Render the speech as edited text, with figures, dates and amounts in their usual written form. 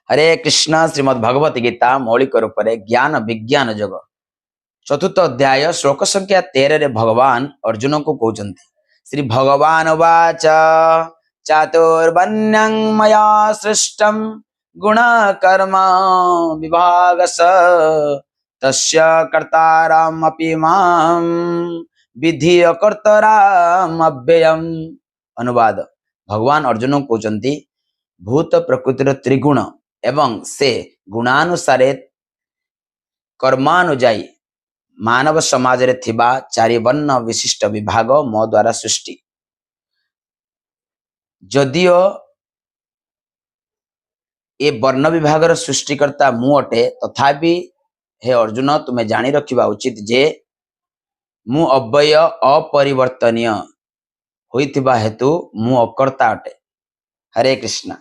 हरे कृष्ण श्रीमद् भगवत गीता मौलिक रूप से ज्ञान विज्ञान जग चतुर्थ अध्याय श्लोक संख्या 13 रे भगवान अर्जुन को कहते श्री भगवान वाच चातुर्वर्ण्यं मया सृष्टं गुण कर्म विभागस तस्य कर्तारमपि मां विधि कर्तारम् अव्ययम्। अनुवाद भगवान अर्जुन को कहते भूत प्रकृतिर त्रिगुण एवं से गुणानुसारे कर्मानुजाई मानव समाज रे थिबा चारि वर्ण विशिष्ट विभाग मो द्वारा सृष्टि। जदियो ए वर्ण विभागर सृष्टिकर्ता मु अटे तथापि हे अर्जुन तुम्हें जानी रखिबा उचित जे मु अव्यय अपरिवर्तनीय होइथिबा हेतु मु अकर्ता अटे। हरे कृष्ण।